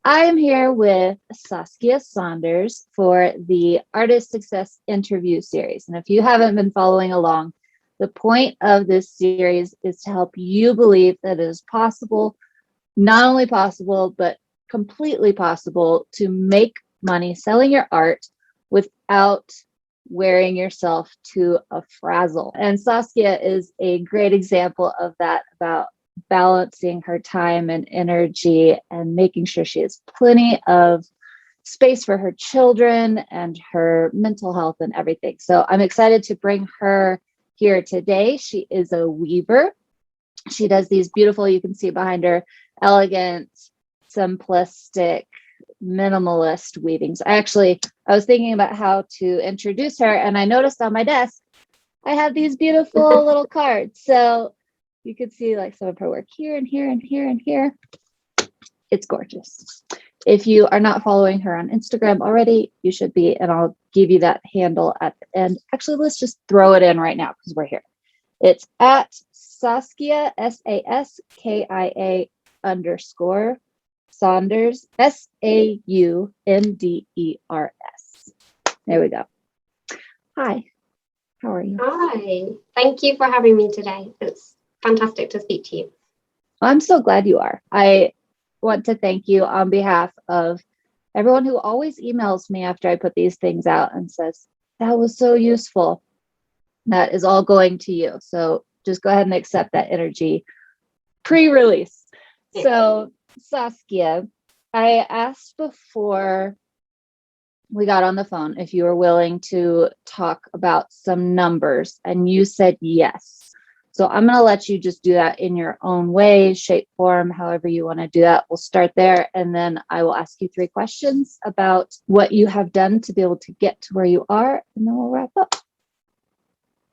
I am here with Saskia Saunders for the Artist Success Interview Series. And if you haven't been following along, the point of this series is to help you believe that it is possible, not only possible, but completely possible to make money selling your art without wearing yourself to a frazzle. And Saskia is a great example of that, about balancing her time and energy and making sure she has plenty of space for her children and her mental health and everything. So I'm excited to bring her here today. She is a weaver. She does these beautiful, you can see behind her, elegant, simplistic, minimalist weavings. I was thinking about how to introduce her, and I noticed on my desk I have these beautiful little cards. So you could see like some of her work here and here and here and here. It's gorgeous. If you are not following her on Instagram already, you should be, and I'll give you that handle at the end. Actually, let's just throw it in right now because we're here. It's at Saskia, Saskia _ Saunders, Saunders. There we go. Hi, how are you? Hi, thank you for having me today. It's fantastic to speak to you. I'm so glad you are. I want to thank you on behalf of everyone who always emails me after I put these things out and says, that was so useful. That is all going to you. So just go ahead and accept that energy pre-release. So Saskia, I asked before we got on the phone if you were willing to talk about some numbers, and you said yes. So I'm going to let you just do that in your own way, shape, form, however you want to do that. We'll start there, and then I will ask you 3 questions about what you have done to be able to get to where you are, and then we'll wrap up.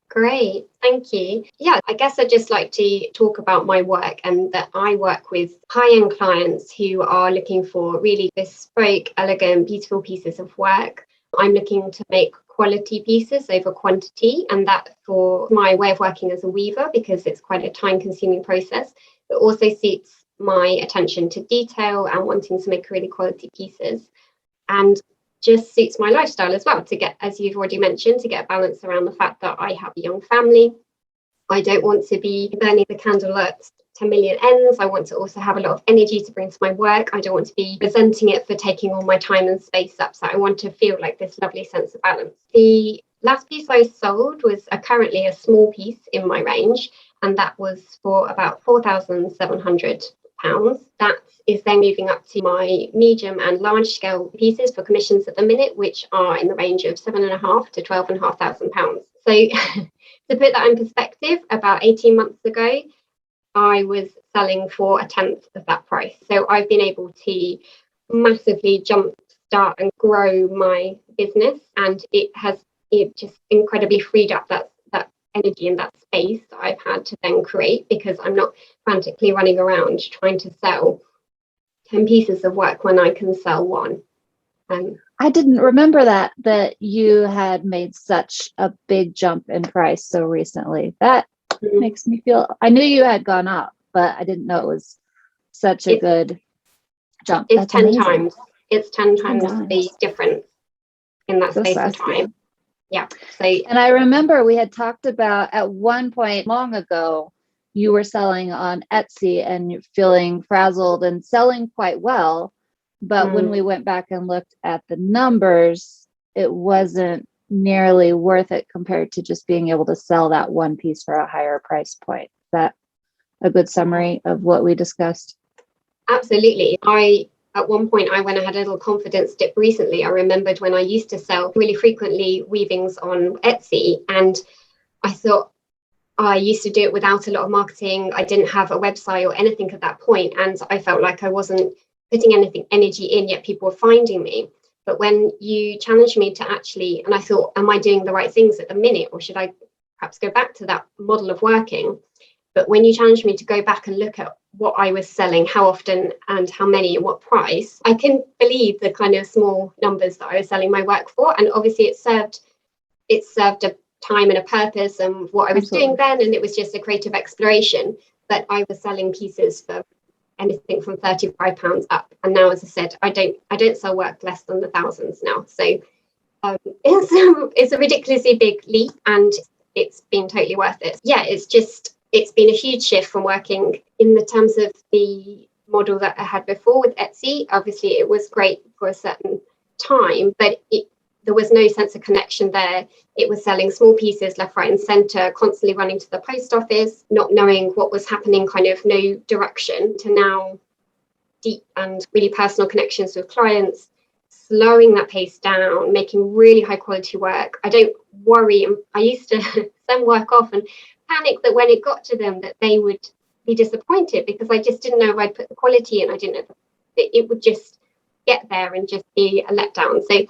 Great, thank you. Yeah, I guess I'd just like to talk about my work, and that I work with high-end clients who are looking for really bespoke, elegant, beautiful pieces of work. I'm looking to make quality pieces over quantity, and that for my way of working as a weaver, because it's quite a time-consuming process. It also suits my attention to detail and wanting to make really quality pieces. And just suits my lifestyle as well, to get, as you've already mentioned, to get a balance around the fact that I have a young family. I don't want to be burning the candle at 10 million ends. I want to also have a lot of energy to bring to my work. I don't want to be resenting it for taking all my time and space up. So I want to feel like this lovely sense of balance. The last piece I sold was currently a small piece in my range, and that was for about £4,700. That is then moving up to my medium and large scale pieces for commissions at the minute, which are in the range of £7,500 to £12,500. So to put that in perspective, about 18 months ago, I was selling for a tenth of that price. So I've been able to massively jumpstart and grow my business, and it just incredibly freed up that energy and that space that I've had to then create, because I'm not frantically running around trying to sell 10 pieces of work when I can sell one. I didn't remember that you had made such a big jump in price so recently. That makes me feel, I knew you had gone up, but I didn't know it was such a good jump. It's That's 10 amazing. times. It's 10 times the difference in that space of time. Yeah. So, and I remember we had talked about at one point long ago, you were selling on Etsy and you're feeling frazzled and selling quite well. But when we went back and looked at the numbers, it wasn't nearly worth it compared to just being able to sell that one piece for a higher price point. Is that a good summary of what we discussed? Absolutely. At one point, when I had a little confidence dip recently, I remembered when I used to sell really frequently weavings on Etsy, and I thought I used to do it without a lot of marketing. I didn't have a website or anything at that point, and I felt like I wasn't putting energy in, yet people were finding me. But when you challenged me to actually, and I thought, am I doing the right things at the minute, or should I perhaps go back to that model of working? But when you challenged me to go back and look at what I was selling, how often and how many and what price, I couldn't believe the kind of small numbers that I was selling my work for. And obviously it served a time and a purpose and what I was doing then, and it was just a creative exploration. But I was selling pieces for anything from £35 up. And now, as I said, I don't sell work less than the thousands now. So it's a ridiculously big leap, and it's been totally worth it. Yeah, it's been a huge shift from working in the terms of the model that I had before with Etsy. Obviously, it was great for a certain time, but there was no sense of connection there. It was selling small pieces left, right, and centre, constantly running to the post office, not knowing what was happening, kind of no direction, to now deep and really personal connections with clients, slowing that pace down, making really high quality work. I don't worry. I used to send work off and panic that when it got to them that they would be disappointed, because I just didn't know if I'd put the quality in. I didn't know that it would just get there and just be a letdown. So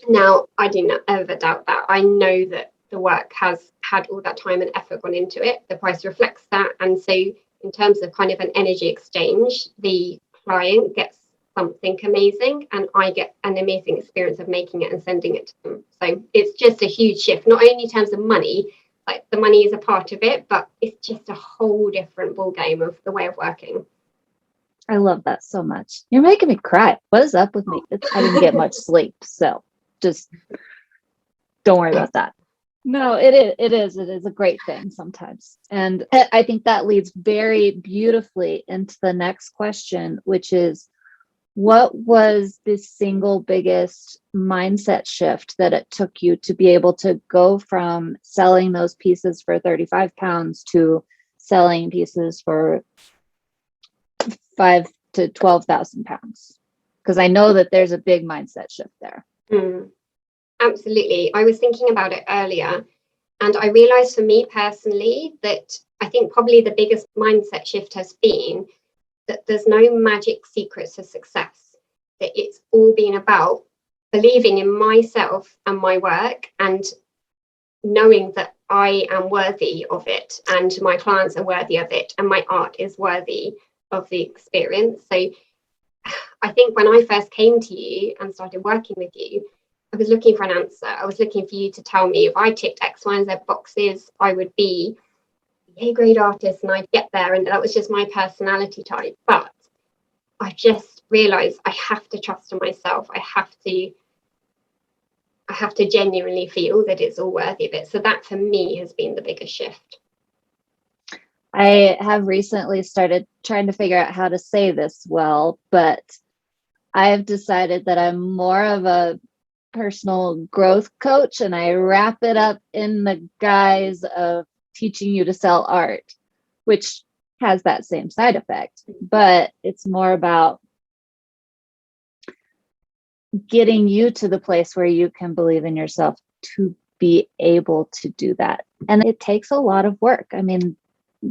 now I do not ever doubt that. I know that the work has had all that time and effort gone into it. The price reflects that. And so in terms of kind of an energy exchange, the client gets something amazing and I get an amazing experience of making it and sending it to them. So it's just a huge shift, not only in terms of money, like the money is a part of it, but it's just a whole different ball game of the way of working. I love that so much. You're making me cry. What is up with me? I didn't get much sleep, so just don't worry about that. No, it is a great thing sometimes. And I think that leads very beautifully into the next question, which is, what was the single biggest mindset shift that it took you to be able to go from selling those pieces for £35 to selling pieces for £5,000 to £12,000? Because I know that there's a big mindset shift there. Absolutely. I was thinking about it earlier, and I realized for me personally that I think probably the biggest mindset shift has been that there's no magic secrets to success, that it's all been about believing in myself and my work and knowing that I am worthy of it and my clients are worthy of it and my art is worthy of the experience. So I think when I first came to you and started working with you, I was looking for an answer. I was looking for you to tell me if I ticked X, Y, and Z boxes, I would be a grade artist and I'd get there, and that was just my personality type. But I just realized I have to trust in myself. I have to genuinely feel that it's all worthy of it. So that for me has been the biggest shift. I have recently started trying to figure out how to say this well, but I have decided that I'm more of a personal growth coach, and I wrap it up in the guise of teaching you to sell art, which has that same side effect, but it's more about getting you to the place where you can believe in yourself to be able to do that. And it takes a lot of work. I mean,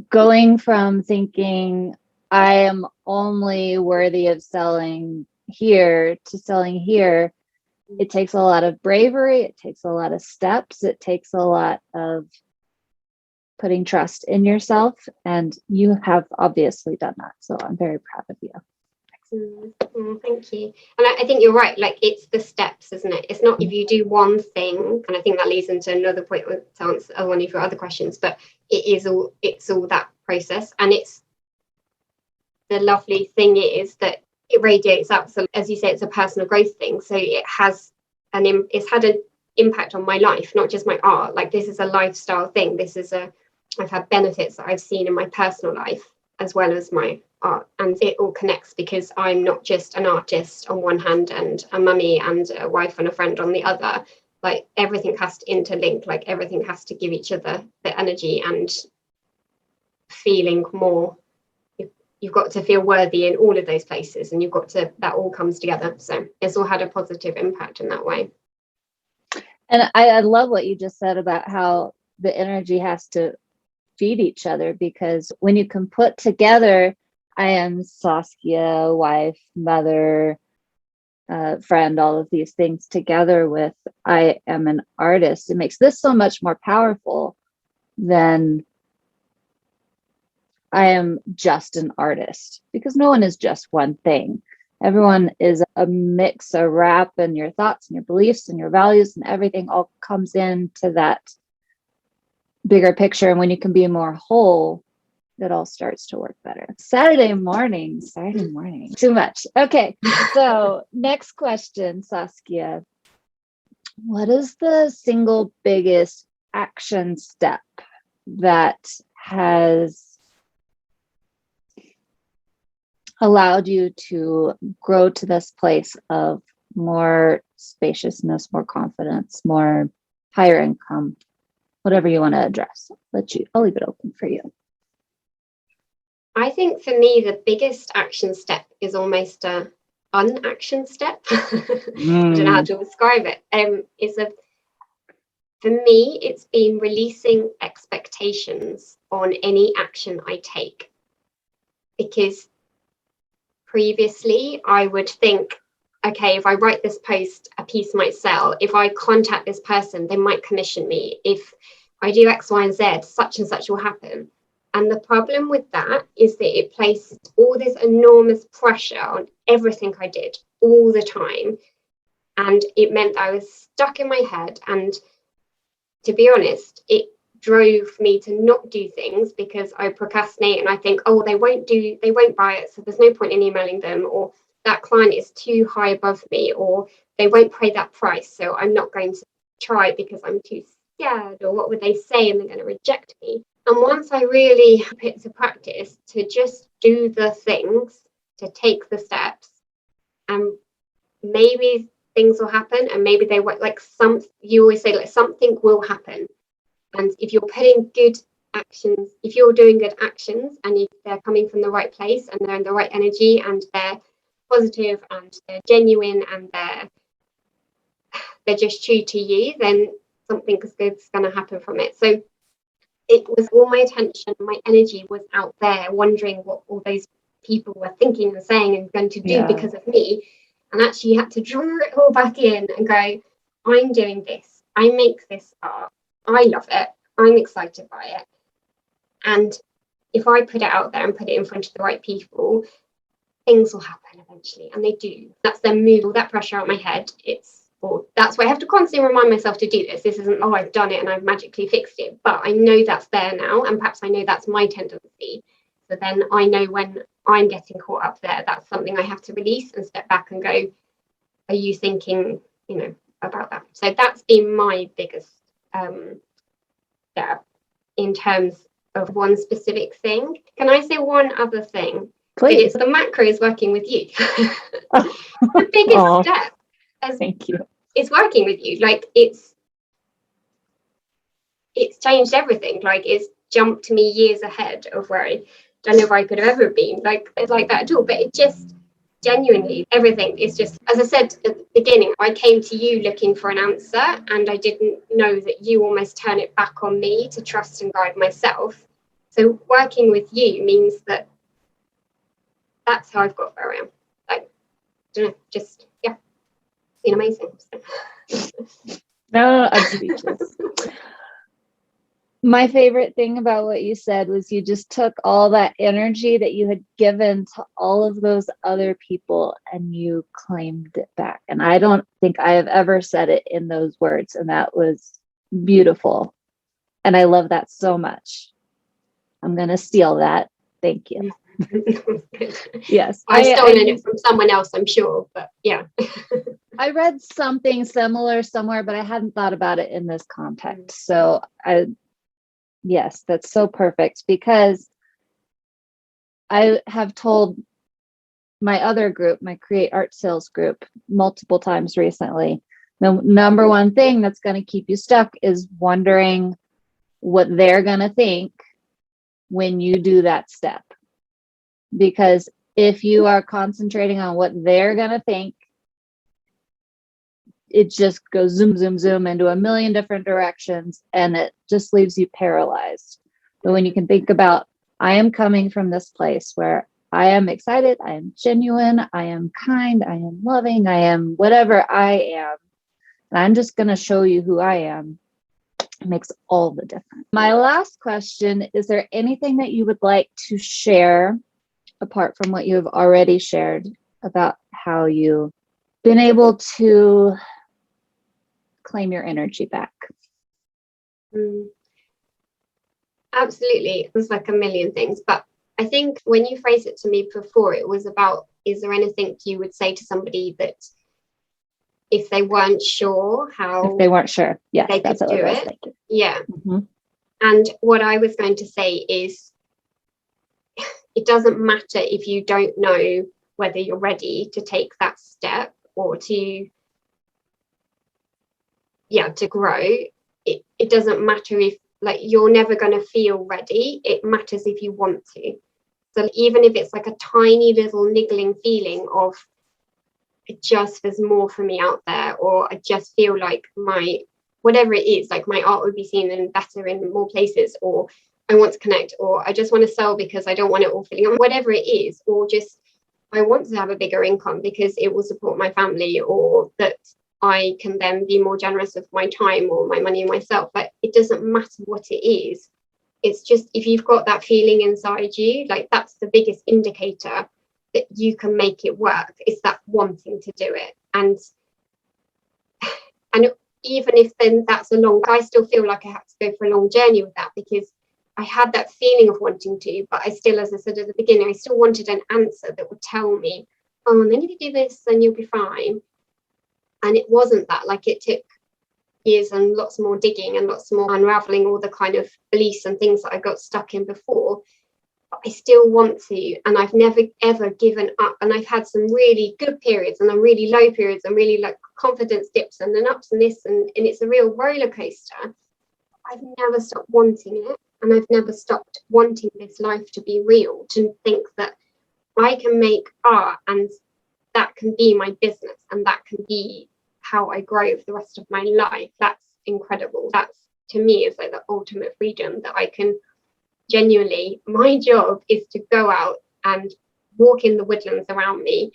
going from thinking I am only worthy of selling here to selling here, it takes a lot of bravery, it takes a lot of steps, it takes a lot of putting trust in yourself, and you have obviously done that. So I'm very proud of you. Thank you. And I think you're right. Like, it's the steps, isn't it? It's not if you do one thing, and I think that leads into another point to answer one of your other questions, but it's all that process. And it's the lovely thing is that it radiates out. So as you say, it's a personal growth thing. So it's had an impact on my life, not just my art. Like, this is a lifestyle thing. I've had benefits that I've seen in my personal life as well as my art, and it all connects because I'm not just an artist on one hand and a mummy and a wife and a friend on the other. Like, everything has to interlink, like everything has to give each other the energy and feeling more. You've got to feel worthy in all of those places, and that all comes together. So it's all had a positive impact in that way. And I love what you just said about how the energy has to feed each other, because when you can put together, I am Saskia, wife, mother, friend, all of these things together with I am an artist, it makes this so much more powerful than I am just an artist, because no one is just one thing. Everyone is a mix, a wrap, and your thoughts and your beliefs and your values and everything all comes into that bigger picture. And when you can be more whole, it all starts to work better. Saturday morning, too much. Okay, so next question, Saskia. What is the single biggest action step that has allowed you to grow to this place of more spaciousness, more confidence, more higher income, whatever you want to address? I'll leave it open for you. I think for me, the biggest action step is almost a unaction step. I don't know how to describe it. For me, it's been releasing expectations on any action I take. Because previously I would think, okay, if I write this post, a piece might sell. If I contact this person, they might commission me. If I do X, Y, and Z, such and such will happen. And the problem with that is that it placed all this enormous pressure on everything I did all the time. And it meant I was stuck in my head. And to be honest, it drove me to not do things because I procrastinate and I think, oh, they won't buy it, so there's no point in emailing them, or that client is too high above me, or they won't pay that price, so I'm not going to try because I'm too scared, or what would they say and they're going to reject me. And once I really put it to practice to just do the things, to take the steps, and maybe things will happen, and maybe they won't. You always say, like, something will happen. And if you're putting good actions, if you're doing good actions and if they're coming from the right place and they're in the right energy and they're positive and they're genuine and they're just true to you, then something good's going to happen from it. So it was all my attention, my energy was out there wondering what all those people were thinking and saying and going to do because of me. And actually you had to draw it all back in and go, I'm doing this. I make this art. I love it. I'm excited by it. And if I put it out there and put it in front of the right people, things will happen eventually. And they do. That's then move all that pressure out of my head. That's why I have to constantly remind myself to do this. This isn't, oh, I've done it and I've magically fixed it. But I know that's there now. And perhaps I know that's my tendency. So then I know when I'm getting caught up there, that's something I have to release and step back and go, are you thinking, about that? So that's been my biggest step in terms of one specific thing. Can I say one other thing? Please. The macro is working with you. The biggest step. Thank you. It's working with you. Like it's changed everything. Like it's jumped me years ahead of where I don't know if I could have ever been. Like it's like that at all. But it just genuinely, everything is just, as I said at the beginning, I came to you looking for an answer and I didn't know that you almost turn it back on me to trust and guide myself. So working with you means that that's how I've got where I am. Like, I don't know, just, yeah, it's been amazing. No, I'm speechless. My favorite thing about what you said was you just took all that energy that you had given to all of those other people and you claimed it back. And I don't think I have ever said it in those words. And that was beautiful. And I love that so much. I'm going to steal that. Thank you. Yes. I've stolen it from someone else, I'm sure, but yeah. I read something similar somewhere, but I hadn't thought about it in this context. So yes, that's so perfect, because I have told my other group, my Create Art Sales group, multiple times recently, the number one thing that's going to keep you stuck is wondering what they're going to think when you do that step. Because if you are concentrating on what they're going to think, it just goes zoom, zoom, zoom into a million different directions, and it just leaves you paralyzed. But when you can think about, I am coming from this place where I am excited, I am genuine, I am kind, I am loving, I am whatever I am, and I'm just going to show you who I am, it makes all the difference. My last question, is there anything that you would like to share, apart from what you have already shared, about how you've been able to claim your energy back? Absolutely. There's like a million things. But I think when you phrased it to me before, it was about, is there anything you would say to somebody that if they weren't sure how If they weren't sure. Yes, they could that's what do I was it? thinking. Yeah. Mm-hmm. And what I was going to say is, it doesn't matter if you don't know whether you're ready to take that step or to grow. It doesn't matter if, like, you're never going to feel ready. It matters if you want to. So even if it's like a tiny little niggling feeling of, there's more for me out there, or I just feel like my, whatever it is, like my art would be seen and better in more places, or I want to connect, or I just want to sell because I don't want it all filling on, whatever it is, or just I want to have a bigger income because it will support my family, or that I can then be more generous with my time or my money and myself. But it doesn't matter what it is. It's just, if you've got that feeling inside you, like, that's the biggest indicator that you can make it work. It's that wanting to do it. And even if then that's I still feel like I have to go for a long journey with that, because I had that feeling of wanting to, but I still, as I said at the beginning, I still wanted an answer that would tell me, oh, and then if you do this, then you'll be fine. And it wasn't that. Like, it took years and lots more digging and lots more unraveling all the kind of beliefs and things that I got stuck in before. But I still want to, and I've never ever given up. And I've had some really good periods and then really low periods and really like confidence dips and then ups and this, and it's a real roller coaster. I've never stopped wanting it, and I've never stopped wanting this life to be real, to think that I can make art and that can be my business and that can be how I grow for the rest of my life. That's incredible. That's, to me, is like the ultimate freedom, that I can genuinely, my job is to go out and walk in the woodlands around me,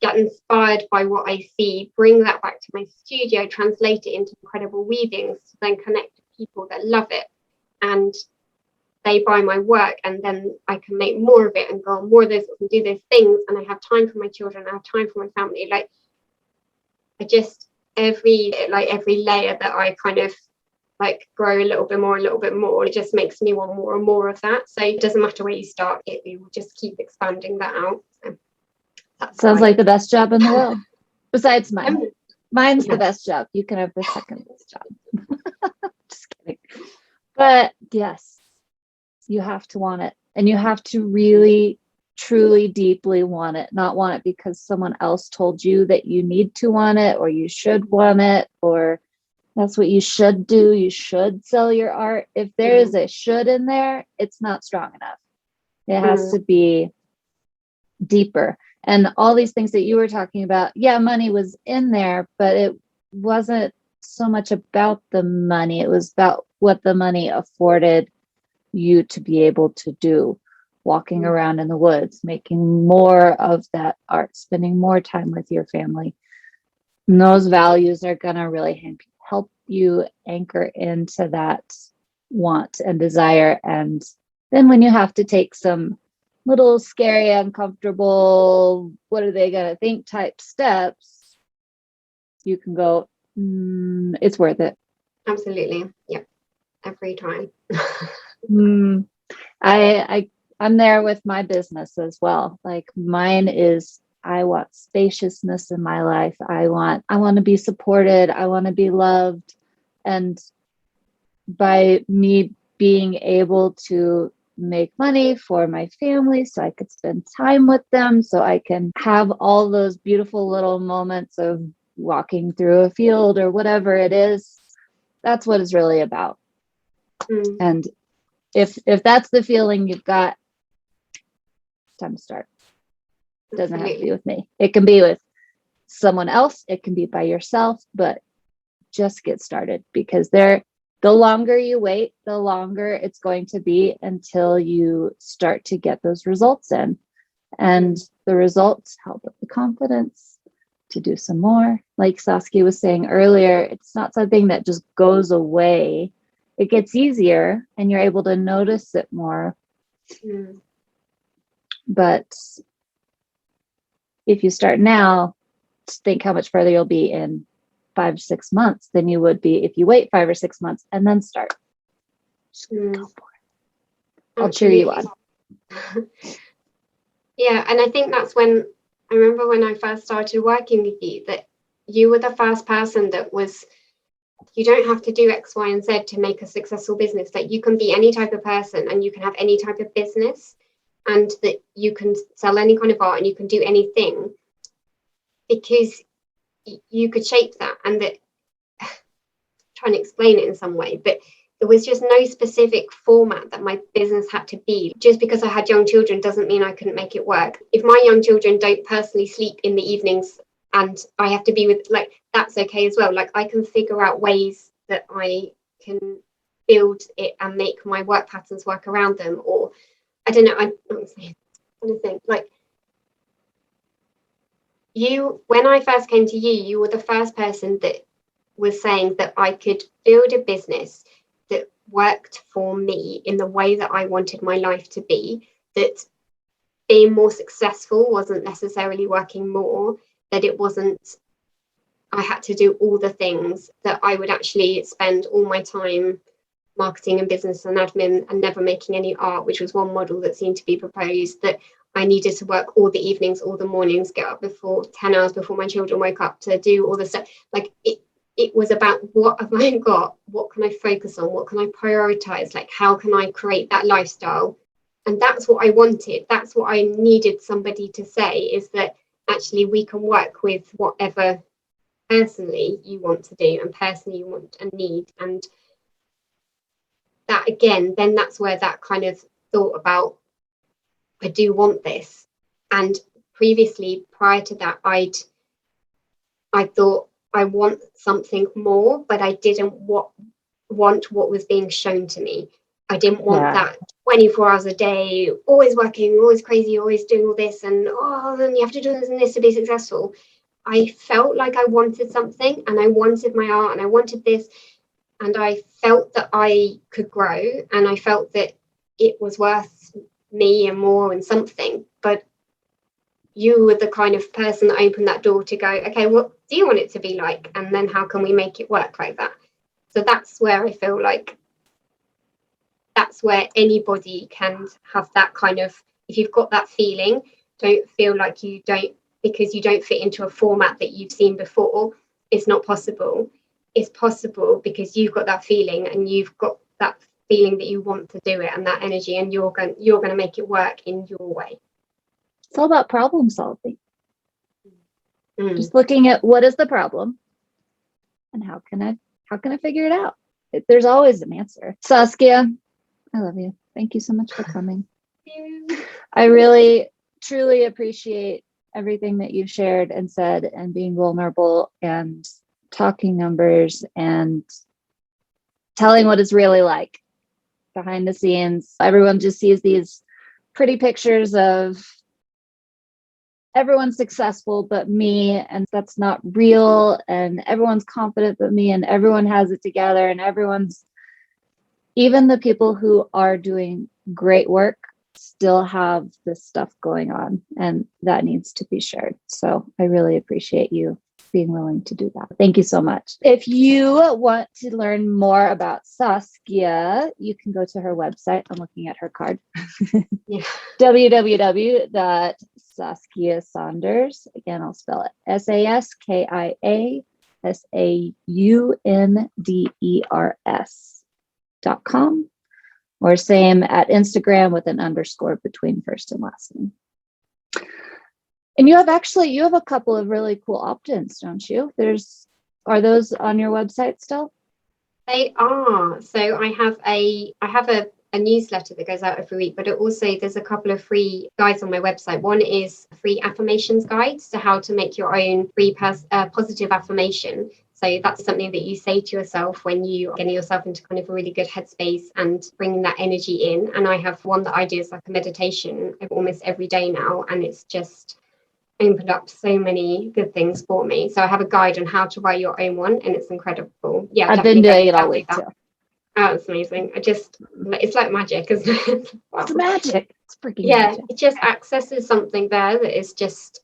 get inspired by what I see, bring that back to my studio, translate it into incredible weavings, then connect with people that love it, and they buy my work, and then I can make more of it and go on more of this and do those things, and I have time for my children, I have time for my family. Like, I just, every layer that I kind of like grow a little bit more, it just makes me want more and more of that. So it doesn't matter where you start, you will just keep expanding that out. So Sounds like the best job in the world, besides mine. Mine's yeah. the best job. You can have the second best job. Just kidding. But yes, you have to want it, and you have to really, truly, deeply want it. Not want it because someone else told you that you need to want it, or you should want it, or that's what you should do. You should sell your art. If there is a should in there, it's not strong enough. It has to be deeper. And all these things that you were talking about, yeah, money was in there, but it wasn't so much about the money. It was about what the money afforded you to be able to do, walking around in the woods, making more of that art, spending more time with your family. And those values are going to really help you anchor into that want and desire. And then when you have to take some little scary, uncomfortable, what are they going to think type steps, you can go, it's worth it. Absolutely. Yeah. Every time. I'm there with my business as well. Like, mine is, I want spaciousness in my life. I want to be supported. I want to be loved. And by me being able to make money for my family so I could spend time with them, so I can have all those beautiful little moments of walking through a field or whatever it is, that's what it's really about. And if that's the feeling you've got, it's time to start. It doesn't have to be with me. It can be with someone else. It can be by yourself, but just get started, because the longer you wait, the longer it's going to be until you start to get those results in. And the results help with the confidence to do some more. Like Saskia was saying earlier, it's not something that just goes away. It gets easier and you're able to notice it more. But if you start now, just think how much further you'll be in 5 to 6 months than you would be if you wait 5 or 6 months and then start. Just go for it. I'll cheer you on. Yeah, and I think that's when I remember when I first started working with you, that you were the first person that was, you don't have to do X, Y, and Z to make a successful business. Like, you can be any type of person and you can have any type of business, and that you can sell any kind of art and you can do anything because you could shape that. And that, trying to explain it in some way, but there was just no specific format that my business had to be. Just because I had young children doesn't mean I couldn't make it work. If my young children don't personally sleep in the evenings and I have to be with, like, that's okay as well. Like, I can figure out ways that I can build it and make my work patterns work around them. Or I don't know, I'm trying to think, like, you, when I first came to you, you were the first person that was saying that I could build a business that worked for me in the way that I wanted my life to be, that being more successful wasn't necessarily working more, that it wasn't, I had to do all the things, that I would actually spend all my time marketing and business and admin and never making any art, which was one model that seemed to be proposed, that I needed to work all the evenings, all the mornings, get up before 10 hours before my children woke up to do all the stuff. Like, it was about, what have I got? What can I focus on? What can I prioritize? Like, how can I create that lifestyle? And that's what I wanted. That's what I needed somebody to say, is that actually we can work with whatever personally you want to do and personally you want and need. And that, again, then that's where that kind of thought about, I do want this. And previously, prior to that, I thought, I want something more, but I didn't want what was being shown to me. I didn't want that 24 hours a day, always working, always crazy, always doing all this, and then you have to do this and this to be successful. I felt like I wanted something, and I wanted my art, and I wanted this, and I felt that I could grow, and I felt that it was worth me and more and something. But you were the kind of person that opened that door to go, okay, what do you want it to be like? And then how can we make it work like that? So that's where I feel like that's where anybody can have that kind of, if you've got that feeling, don't feel like you don't, because you don't fit into a format that you've seen before, it's not possible. It's possible because you've got that feeling, and you've got that feeling that you want to do it, and that energy, and you're going to make it work in your way. It's all about problem solving. Just looking at what is the problem and how can I figure it out? There's always an answer. Saskia, I love you. Thank you so much for coming. I really, truly appreciate everything that you've shared and said, and being vulnerable and talking numbers and telling what it's really like behind the scenes. Everyone just sees these pretty pictures of everyone's successful but me, and that's not real, and everyone's confident but me, and everyone has it together, and even the people who are doing great work still have this stuff going on, and that needs to be shared. So I really appreciate you being willing to do that. Thank you so much. If you want to learn more about Saskia, you can go to her website. I'm looking at her card. Yeah. www.Saskia Saunders. Again, I'll spell it SaskiaSaunders.com, or same at Instagram with an underscore between first and last name. And you have a couple of really cool opt-ins, don't you? Are those on your website still? They are. So I have a newsletter that goes out every week, but there's a couple of free guides on my website. One is free affirmations guides to how to make your own free positive affirmation. So that's something that you say to yourself when you are getting yourself into kind of a really good headspace and bringing that energy in. And I have one that I do as like a meditation almost every day now, and it's just opened up so many good things for me. So I have a guide on how to write your own one, and it's incredible. Yeah, I've been doing it all week too. Oh, it's amazing. It's like magic, isn't it? Wow. It's magic. It's freaking magic. Magic. It just accesses something there that is just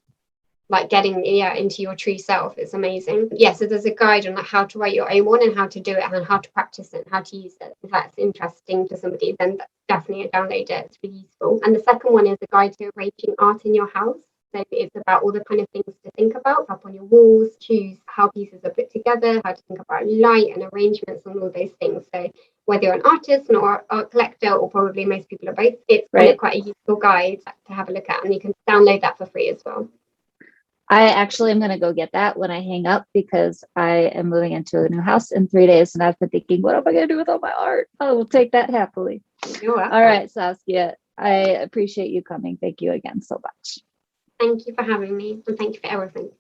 like getting into your true self. It's amazing. Yeah, so there's a guide on like how to write your own one and how to do it and how to practice it and how to use it. If that's interesting to somebody, then definitely download it. It's really useful. And the second one is a guide to arranging art in your house. So it's about all the kind of things to think about up on your walls, choose how pieces are put together, how to think about light and arrangements and all those things. So whether you're an artist or art collector, or probably most people are both, it's kind of quite a useful guide to have a look at, and you can download that for free as well. I actually am going to go get that when I hang up, because I am moving into a new house in 3 days, and I've been thinking, what am I going to do with all my art? I will take that happily. You're welcome. All right, Saskia, I appreciate you coming. Thank you again so much. Thank you for having me, and thank you for everything.